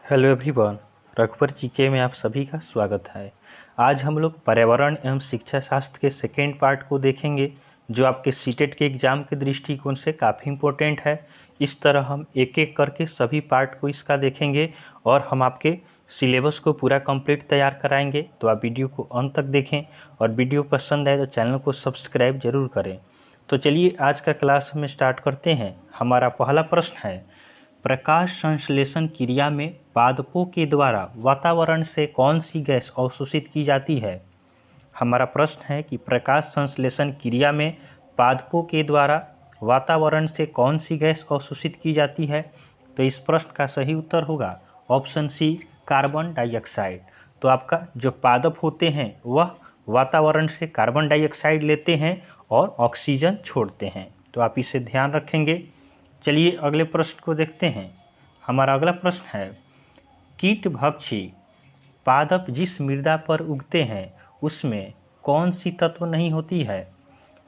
Hello everyone, रघुवर GK में आप सभी का स्वागत है। आज हम लोग पर्यावरण एवं शिक्षा शास्त्र के सेकेंड पार्ट को देखेंगे, जो आपके सीटेट के एग्ज़ाम के दृष्टिकोण से काफ़ी इम्पोर्टेंट है। इस तरह हम एक एक करके सभी पार्ट को इसका देखेंगे और हम आपके सिलेबस को पूरा कंप्लीट तैयार कराएंगे। तो आप वीडियो को अंत तक देखें और वीडियो पसंद आए तो चैनल को सब्सक्राइब जरूर करें। तो चलिए आज का क्लास हम स्टार्ट करते हैं। हमारा पहला प्रश्न है, प्रकाश संश्लेषण क्रिया में पादपों के द्वारा वातावरण से कौन सी गैस अवशोषित की जाती है। हमारा प्रश्न है कि प्रकाश संश्लेषण क्रिया में पादपों के द्वारा वातावरण से कौन सी गैस अवशोषित की जाती है। तो इस प्रश्न का सही उत्तर होगा ऑप्शन सी, कार्बन डाइऑक्साइड। तो आपका जो पादप होते हैं वह वातावरण से कार्बन डाइऑक्साइड लेते हैं और ऑक्सीजन छोड़ते हैं। तो आप इसे ध्यान रखेंगे। चलिए अगले प्रश्न को देखते हैं। हमारा अगला प्रश्न है, कीटभक्षी पादप जिस मृदा पर उगते हैं उसमें कौन सी तत्व नहीं होती है।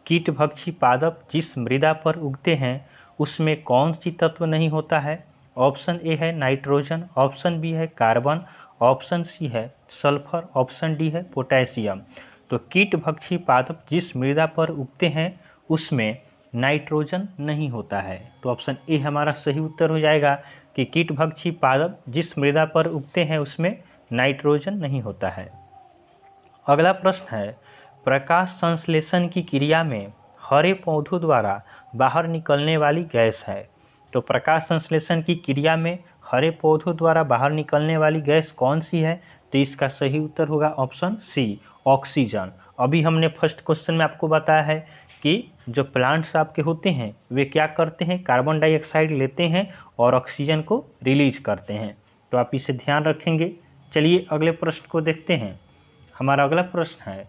कीटभक्षी पादप जिस मृदा पर उगते हैं उसमें कौन सी तत्व नहीं होता है। ऑप्शन ए है नाइट्रोजन, ऑप्शन बी है कार्बन, ऑप्शन सी है सल्फर, ऑप्शन डी है पोटेशियम। तो कीटभक्षी पादप जिस मृदा पर उगते हैं उसमें नाइट्रोजन नहीं होता है। तो ऑप्शन ए हमारा सही उत्तर हो जाएगा कि कीटभक्षी पादप जिस मृदा पर उगते हैं उसमें नाइट्रोजन नहीं होता है। अगला प्रश्न है, प्रकाश संश्लेषण की क्रिया में हरे पौधों द्वारा बाहर निकलने वाली गैस है। तो प्रकाश संश्लेषण की क्रिया में हरे पौधों द्वारा बाहर निकलने वाली गैस कौन सी है। तो इसका सही उत्तर होगा ऑप्शन सी, ऑक्सीजन। अभी हमने फर्स्ट क्वेश्चन में आपको बताया है कि जो प्लांट्स आपके होते हैं वे क्या करते हैं, कार्बन डाइऑक्साइड लेते हैं और ऑक्सीजन को रिलीज करते हैं। तो आप इसे ध्यान रखेंगे। चलिए अगले प्रश्न को देखते हैं। हमारा अगला प्रश्न है,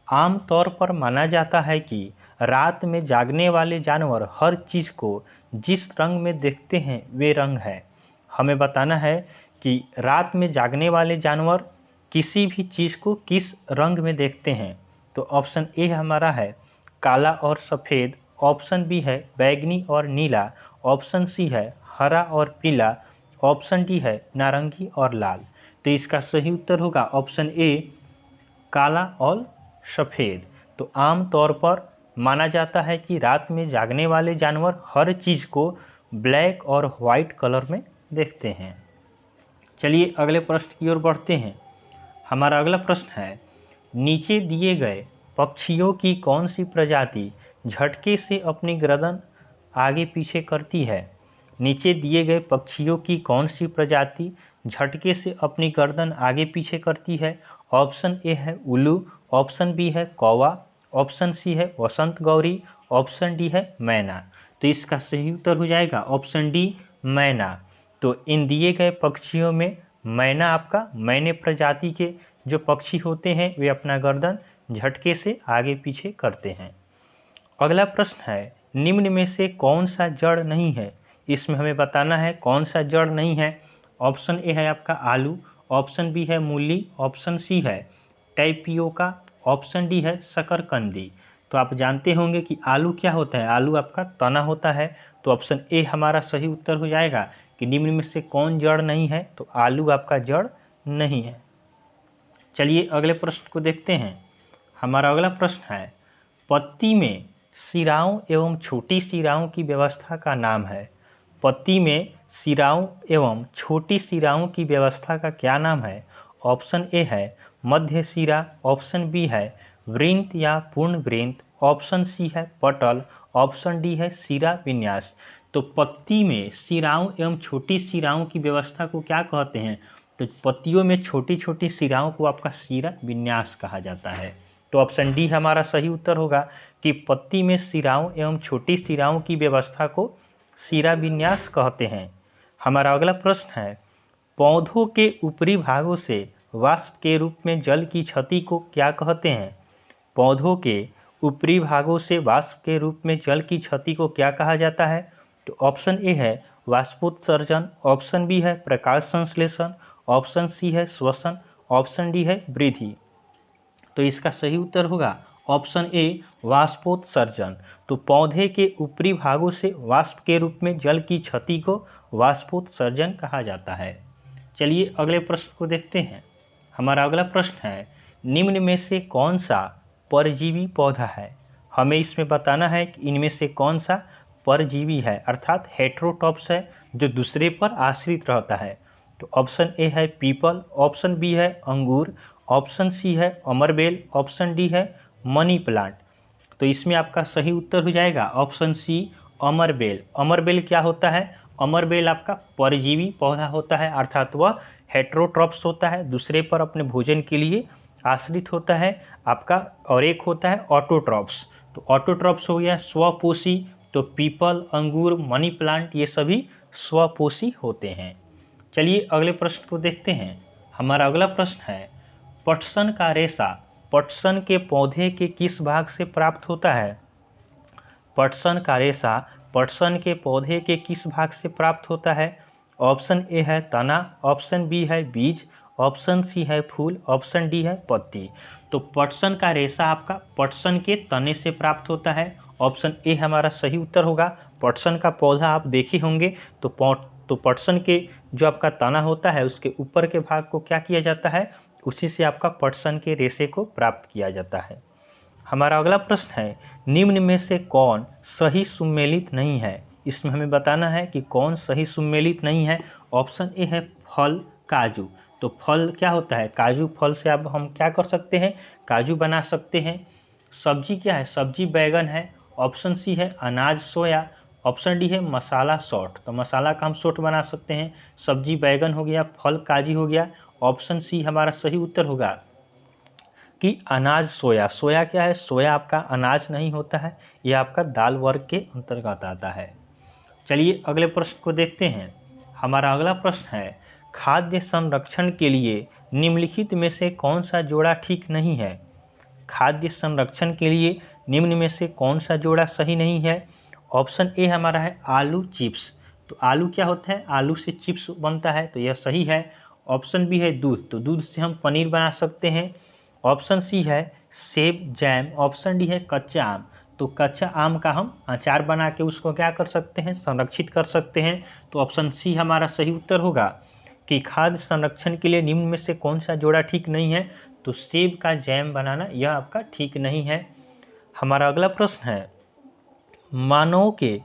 आमतौर पर माना जाता है कि रात में जागने वाले जानवर हर चीज़ को जिस रंग में देखते हैं वे रंग है। हमें बताना है कि रात में जागने वाले जानवर किसी भी चीज़ को किस रंग में देखते हैं। तो ऑप्शन ए हमारा है काला और सफ़ेद, ऑप्शन बी है बैगनी और नीला, ऑप्शन सी है हरा और पीला, ऑप्शन डी है नारंगी और लाल। तो इसका सही उत्तर होगा ऑप्शन ए, काला और सफ़ेद। तो आम तौर पर माना जाता है कि रात में जागने वाले जानवर हर चीज़ को ब्लैक और वाइट कलर में देखते हैं। चलिए अगले प्रश्न की ओर बढ़ते हैं। हमारा अगला प्रश्न है, नीचे दिए गए पक्षियों की कौन सी प्रजाति झटके से अपनी गर्दन आगे पीछे करती है। नीचे दिए गए पक्षियों की कौन सी प्रजाति झटके से अपनी गर्दन आगे पीछे करती है। ऑप्शन ए है उल्लू, ऑप्शन बी है कौवा, ऑप्शन सी है वसंत गौरी, ऑप्शन डी है मैना। तो इसका सही उत्तर हो जाएगा ऑप्शन डी, मैना। तो इन दिए गए पक्षियों में मैना आपका मैने प्रजाति के जो पक्षी होते हैं वे अपना गर्दन झटके से आगे पीछे करते हैं। अगला प्रश्न है, निम्न में से कौन सा जड़ नहीं है। इसमें हमें बताना है कौन सा जड़ नहीं है। ऑप्शन ए है आपका आलू, ऑप्शन बी है मूली, ऑप्शन सी है टैपियोका, ऑप्शन डी है शकरकंदी। तो आप जानते होंगे कि आलू क्या होता है, आलू आपका तना होता है। तो ऑप्शन ए हमारा सही उत्तर हो जाएगा कि निम्न में से कौन जड़ नहीं है। तो आलू आपका जड़ नहीं है। चलिए अगले प्रश्न को देखते हैं। हमारा अगला प्रश्न है, पत्ती में शिराओं एवं छोटी शिराओं की व्यवस्था का नाम है। पत्ती में शिराओं एवं छोटी शिराओं की व्यवस्था का क्या नाम है। ऑप्शन ए है मध्य शिरा, ऑप्शन बी है वृंत या पूर्ण वृंत, ऑप्शन सी है पटल, ऑप्शन डी है शिरा विन्यास। तो पत्ती में शिराओं एवं छोटी शिराओं की व्यवस्था को क्या कहते हैं। तो पत्तियों में छोटी छोटी शिराओं को आपका शिरा विन्यास कहा जाता है। तो ऑप्शन डी हमारा सही उत्तर होगा कि पत्ती में शिराओं एवं छोटी शिराओं की व्यवस्था को शिरा विन्यास कहते हैं। हमारा अगला प्रश्न है, पौधों के ऊपरी भागों से वाष्प के रूप में जल की क्षति को क्या कहते हैं। पौधों के ऊपरी भागों से वाष्प के रूप में जल की क्षति को क्या कहा जाता है। तो ऑप्शन ए है वाष्पोत्सर्जन, ऑप्शन बी है प्रकाश संश्लेषण, ऑप्शन सी है श्वसन, ऑप्शन डी है वृद्धि। तो इसका सही उत्तर होगा ऑप्शन ए वाष्पोत्सर्जन। तो पौधे के ऊपरी भागों से वाष्प के रूप में जल की क्षति को वाष्पोत्सर्जन कहा जाता है। चलिए अगले प्रश्न को देखते हैं। हमारा अगला प्रश्न है, निम्न में से कौन सा परजीवी पौधा है? हमें इसमें बताना है कि इनमें से कौन सा परजीवी है, अर्थात हेटेरोट्रॉप्स है, जो दूसरे पर आश्रित रहता है। तो ऑप्शन ए है पीपल, ऑप्शन बी है अंगूर, ऑप्शन सी है अमरबेल, ऑप्शन डी है मनी प्लांट। तो इसमें आपका सही उत्तर हो जाएगा ऑप्शन सी अमरबेल। अमरबेल क्या होता है? अमरबेल आपका परजीवी पौधा होता है, अर्थात वह हेटेरोट्रॉप्स होता है, दूसरे पर अपने भोजन के लिए आश्रित होता है आपका। और एक होता है ऑटोट्रॉप्स। तो ऑटोट्रॉप्स हो गया स्वपोषी, तो पीपल, अंगूर, मनी प्लांट ये सभी स्वपोषी होते हैं। चलिए अगले प्रश्न को देखते हैं। हमारा अगला प्रश्न है, पटसन का रेशा पटसन के पौधे के किस भाग से प्राप्त होता है? पटसन का रेशा पटसन के पौधे के किस भाग से प्राप्त होता है? ऑप्शन ए है तना, ऑप्शन बी है बीज, ऑप्शन सी है फूल, ऑप्शन डी है पत्ती। तो पटसन का रेशा आपका पटसन के तने से प्राप्त होता है। ऑप्शन ए हमारा सही उत्तर होगा। पटसन का पौधा आप देखे होंगे, तो पटसन के जो आपका तना होता है उसके ऊपर के भाग को क्या किया जाता है, उसी से आपका पटसन के रेशे को प्राप्त किया जाता है। हमारा अगला प्रश्न है, निम्न में से कौन सही सुमेलित नहीं है? इसमें हमें बताना है कि कौन सही सुमेलित नहीं है। ऑप्शन ए है फल काजू। तो फल क्या होता है? काजू फल से अब हम क्या कर सकते हैं? काजू बना सकते हैं। सब्जी क्या है? सब्जी बैगन है। ऑप्शन सी है अनाज सोया, ऑप्शन डी है मसाला सौठ। तो मसाला का हम सौठ बना सकते हैं। सब्जी बैगन हो गया, फल काजू हो गया। ऑप्शन सी हमारा सही उत्तर होगा कि अनाज सोया। सोया क्या है? सोया आपका अनाज नहीं होता है, यह आपका दाल वर्ग के अंतर्गत आता है। चलिए अगले प्रश्न को देखते हैं। हमारा अगला प्रश्न है, खाद्य संरक्षण के लिए निम्नलिखित में से कौन सा जोड़ा ठीक नहीं है? खाद्य संरक्षण के लिए निम्न में से कौन सा जोड़ा सही नहीं है? ऑप्शन ए हमारा है आलू चिप्स। तो आलू क्या होता है? आलू से चिप्स बनता है, तो यह सही है। ऑप्शन बी है दूध। तो दूध से हम पनीर बना सकते हैं। ऑप्शन सी है सेब जैम। ऑप्शन डी है कच्चा आम। तो कच्चा आम का हम अचार बना के उसको क्या कर सकते हैं? संरक्षित कर सकते हैं। तो ऑप्शन सी हमारा सही उत्तर होगा कि खाद्य संरक्षण के लिए निम्न में से कौन सा जोड़ा ठीक नहीं है? तो सेब का जैम बनाना यह आपका ठीक नहीं है। हमारा अगला प्रश्न है, मानव के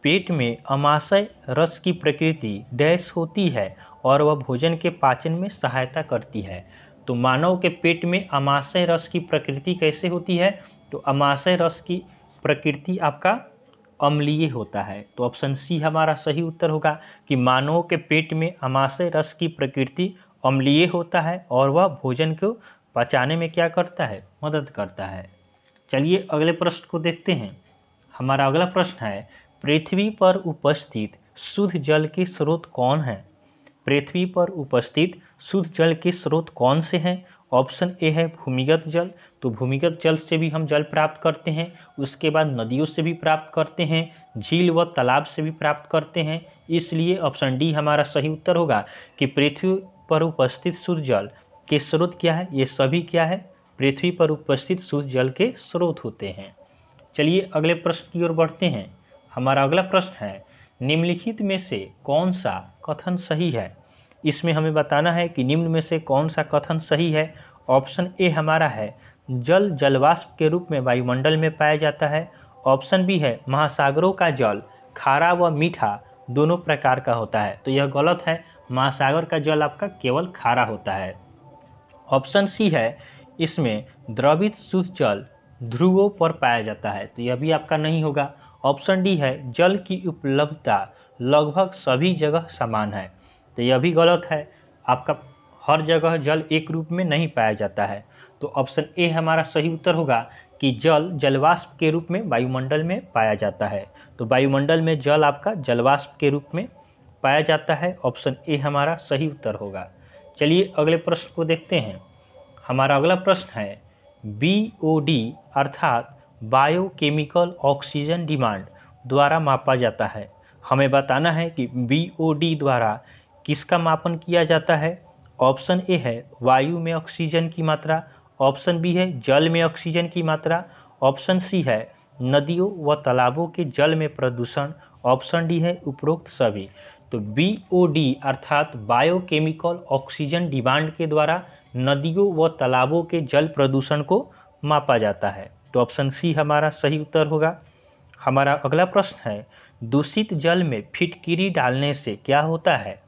पेट में अमाशय रस की प्रकृति डैश होती है और वह भोजन के पाचन में सहायता करती है। तो मानव के पेट में अमाशय रस की प्रकृति कैसे होती है? तो अमाशय रस की प्रकृति आपका अम्लीय होता है। तो ऑप्शन सी हमारा सही उत्तर होगा कि मानव के पेट में अमाशय रस की प्रकृति अम्लीय होता है और वह भोजन को पचाने में क्या करता है? मदद करता है। चलिए अगले प्रश्न को देखते हैं। हमारा अगला प्रश्न है, पृथ्वी पर उपस्थित शुद्ध जल के स्रोत कौन हैं? पृथ्वी पर उपस्थित शुद्ध जल के स्रोत कौन से हैं? ऑप्शन ए है भूमिगत जल। तो भूमिगत जल से भी हम जल प्राप्त करते हैं, उसके बाद नदियों से भी प्राप्त करते हैं, झील व तालाब से भी प्राप्त करते हैं। इसलिए ऑप्शन डी हमारा सही उत्तर होगा कि पृथ्वी पर उपस्थित शुद्ध जल के स्रोत क्या है? ये सभी क्या है? पृथ्वी पर उपस्थित शुद्ध जल के स्रोत होते हैं। चलिए अगले प्रश्न की ओर बढ़ते हैं। हमारा अगला प्रश्न है, निम्नलिखित में से कौन सा कथन सही है? इसमें हमें बताना है कि निम्न में से कौन सा कथन सही है। ऑप्शन ए हमारा है जल जलवाष्प के रूप में वायुमंडल में पाया जाता है। ऑप्शन बी है महासागरों का जल खारा व मीठा दोनों प्रकार का होता है। तो यह गलत है, महासागर का जल आपका केवल खारा होता है। ऑप्शन सी है इसमें द्रवित शुद्ध जल ध्रुवों पर पाया जाता है। तो यह भी आपका नहीं होगा। ऑप्शन डी है जल की उपलब्धता लगभग सभी जगह समान है। तो यह भी गलत है, आपका हर जगह जल एक रूप में नहीं पाया जाता है। तो ऑप्शन ए हमारा सही उत्तर होगा कि जल जलवाष्प के रूप में वायुमंडल में पाया जाता है। तो वायुमंडल में जल आपका जलवाष्प के रूप में पाया जाता है। ऑप्शन ए हमारा सही उत्तर होगा। चलिए अगले प्रश्न को देखते हैं। हमारा अगला प्रश्न है, BOD अर्थात बायोकेमिकल ऑक्सीजन डिमांड द्वारा मापा जाता है। हमें बताना है कि BOD द्वारा किसका मापन किया जाता है। ऑप्शन ए है वायु में ऑक्सीजन की मात्रा, ऑप्शन बी है जल में ऑक्सीजन की मात्रा, ऑप्शन सी है नदियों व तालाबों के जल में प्रदूषण, ऑप्शन डी है उपरोक्त सभी। तो BOD अर्थात बायोकेमिकल ऑक्सीजन डिमांड के द्वारा नदियों व तालाबों के जल प्रदूषण को मापा जाता है। तो ऑप्शन सी हमारा सही उत्तर होगा। हमारा अगला प्रश्न है, दूषित जल में फिटकिरी डालने से क्या होता है?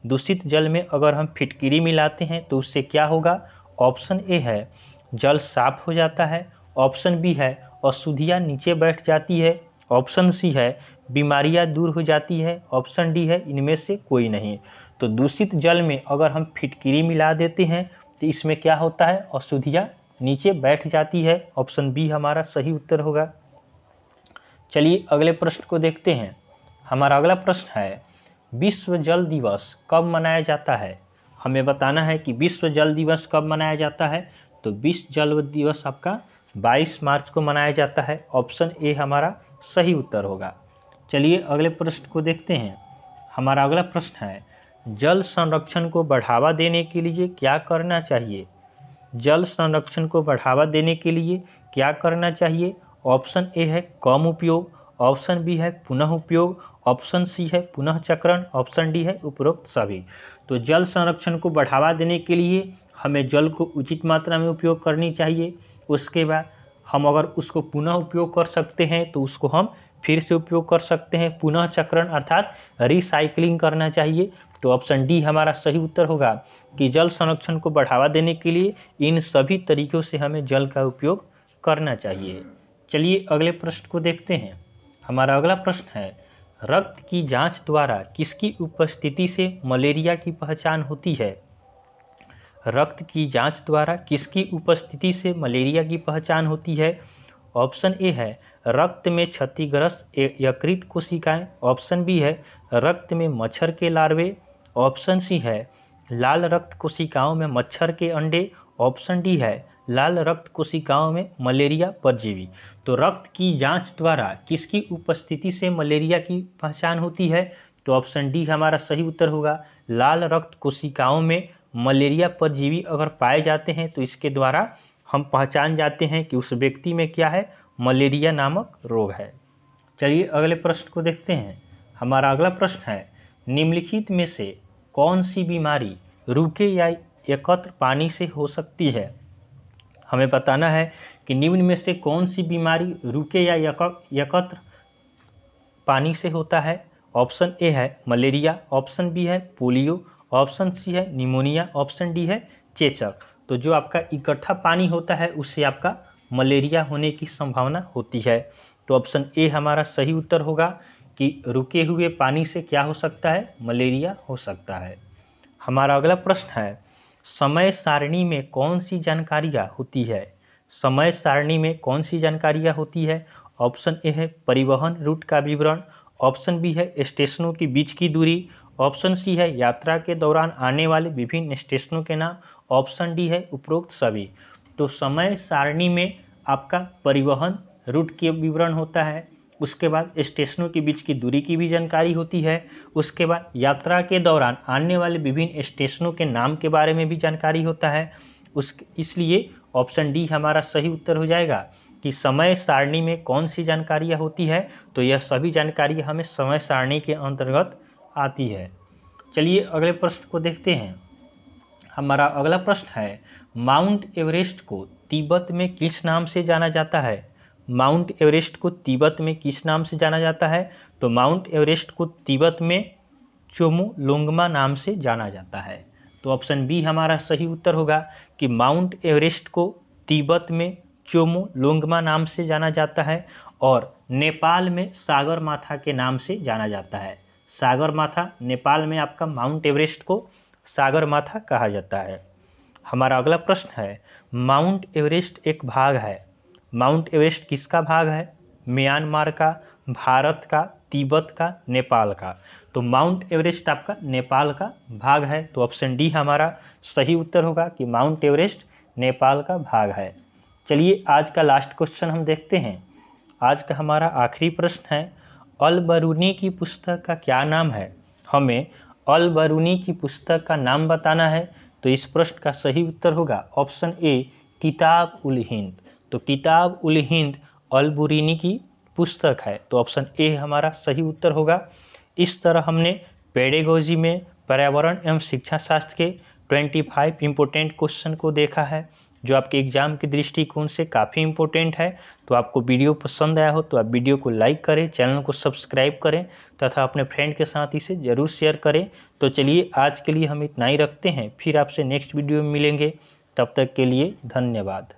दूषित जल में अगर हम फिटकिरी मिलाते हैं तो उससे क्या होगा? ऑप्शन ए है जल साफ हो जाता है, ऑप्शन बी है अशुद्धियाँ नीचे बैठ जाती है, ऑप्शन सी है बीमारियां दूर हो जाती है, ऑप्शन डी है इनमें से कोई नहीं। तो दूषित जल में अगर हम फिटकिरी मिला देते हैं तो इसमें क्या होता है? अशुद्धियाँ नीचे बैठ जाती है। ऑप्शन बी हमारा सही उत्तर होगा। चलिए अगले प्रश्न को देखते हैं। हमारा अगला प्रश्न है, विश्व जल दिवस कब मनाया जाता है? हमें बताना है कि विश्व जल दिवस कब मनाया जाता है। तो विश्व जल दिवस आपका 22 मार्च को मनाया जाता है। ऑप्शन ए हमारा सही उत्तर होगा। चलिए अगले प्रश्न को देखते हैं। हमारा अगला प्रश्न है, जल संरक्षण को बढ़ावा देने के लिए क्या करना चाहिए? जल संरक्षण को बढ़ावा देने के लिए क्या करना चाहिए? ऑप्शन ए है कम उपयोग, ऑप्शन बी है पुनः उपयोग, ऑप्शन सी है पुनः चक्रण, ऑप्शन डी है उपरोक्त सभी। तो जल संरक्षण को बढ़ावा देने के लिए हमें जल को उचित मात्रा में उपयोग करनी चाहिए। उसके बाद हम अगर उसको पुनः उपयोग कर सकते हैं तो उसको हम फिर से उपयोग कर सकते हैं। पुनः चक्रण अर्थात रिसाइकलिंग करना चाहिए। तो ऑप्शन डी हमारा सही उत्तर होगा कि जल संरक्षण को बढ़ावा देने के लिए इन सभी तरीकों से हमें जल का उपयोग करना चाहिए। चलिए अगले प्रश्न को देखते हैं। हमारा अगला प्रश्न है, रक्त की जांच द्वारा किसकी उपस्थिति से मलेरिया की पहचान होती है? रक्त की जांच द्वारा किसकी उपस्थिति से मलेरिया की पहचान होती है? ऑप्शन ए है रक्त में क्षतिग्रस्त यकृत कोशिकाएं, ऑप्शन बी है रक्त में मच्छर के लार्वे, ऑप्शन सी है लाल रक्त कोशिकाओं में मच्छर के अंडे, ऑप्शन डी है लाल रक्त कोशिकाओं में मलेरिया परजीवी। तो रक्त की जांच द्वारा किसकी उपस्थिति से मलेरिया की पहचान होती है? तो ऑप्शन डी हमारा सही उत्तर होगा। लाल रक्त कोशिकाओं में मलेरिया परजीवी अगर पाए जाते हैं तो इसके द्वारा हम पहचान जाते हैं कि उस व्यक्ति में क्या है? मलेरिया नामक रोग है। चलिए अगले प्रश्न को देखते हैं। हमारा अगला प्रश्न है, निम्नलिखित में से कौन सी बीमारी रूखे या एकत्र पानी से हो सकती है? हमें बताना है कि निम्न में से कौन सी बीमारी रूखे या एकत्र पानी से होता है। ऑप्शन ए है मलेरिया, ऑप्शन बी है पोलियो, ऑप्शन सी है निमोनिया, ऑप्शन डी है चेचक। तो जो आपका इकट्ठा पानी होता है उससे आपका मलेरिया होने की संभावना होती है। तो ऑप्शन ए हमारा सही उत्तर होगा कि रुके हुए पानी से क्या हो सकता है? मलेरिया हो सकता है। हमारा अगला प्रश्न है, समय सारणी में कौन सी जानकारियाँ होती है? समय सारणी में कौन सी जानकारियाँ होती है? ऑप्शन ए है परिवहन रूट का विवरण, ऑप्शन बी है स्टेशनों के बीच की दूरी, ऑप्शन सी है यात्रा के दौरान आने वाले विभिन्न स्टेशनों के नाम, ऑप्शन डी है उपरोक्त सभी। तो समय सारणी में आपका परिवहन रूट के विवरण होता है, उसके बाद स्टेशनों के बीच की दूरी की भी जानकारी होती है, उसके बाद यात्रा के दौरान आने वाले विभिन्न स्टेशनों के नाम के बारे में भी जानकारी होता है। इसलिए ऑप्शन डी हमारा सही उत्तर हो जाएगा कि समय सारणी में कौन सी जानकारियाँ होती है। तो यह सभी जानकारी हमें समय सारणी के अंतर्गत आती है। चलिए अगले प्रश्न को देखते हैं। हमारा अगला प्रश्न है, माउंट एवरेस्ट को तिब्बत में किस नाम से जाना जाता है? माउंट एवरेस्ट को तिब्बत में किस नाम से जाना जाता है? तो माउंट एवरेस्ट को तिब्बत में चोमोलोंगमा नाम से जाना जाता है। तो ऑप्शन बी हमारा सही उत्तर होगा कि माउंट एवरेस्ट को तिब्बत में चोमोलोंगमा नाम से जाना जाता है और नेपाल में सागरमाथा के नाम से जाना जाता है। सागरमाथा नेपाल में आपका माउंट एवरेस्ट को सागरमाथा कहा जाता है। हमारा अगला प्रश्न है, माउंट एवरेस्ट एक भाग है। माउंट एवरेस्ट किसका भाग है? म्यांमार का, भारत का, तिब्बत का, नेपाल का। तो माउंट एवरेस्ट आपका नेपाल का भाग है। तो ऑप्शन डी हमारा सही उत्तर होगा कि माउंट एवरेस्ट नेपाल का भाग है। चलिए आज का लास्ट क्वेश्चन हम देखते हैं। आज का हमारा आखिरी प्रश्न है, अल बरूनी की पुस्तक का क्या नाम है? हमें अल बरूनी की पुस्तक का नाम बताना है। तो इस प्रश्न का सही उत्तर होगा ऑप्शन ए किताब उल हिंद। तो किताब उल हिंद अल बरूनी की पुस्तक है। तो ऑप्शन ए हमारा सही उत्तर होगा। इस तरह हमने पेडेगोजी में पर्यावरण एवं शिक्षा शास्त्र के 25 इम्पोर्टेंट क्वेश्चन को देखा है, जो आपके एग्जाम के दृष्टिकोण से काफ़ी इम्पोर्टेंट है। तो आपको वीडियो पसंद आया हो तो आप वीडियो को लाइक करें, चैनल को सब्सक्राइब करें तथा अपने फ्रेंड के साथ इसे ज़रूर शेयर करें। तो चलिए आज के लिए हम इतना ही रखते हैं, फिर आपसे नेक्स्ट वीडियो में मिलेंगे। तब तक के लिए धन्यवाद।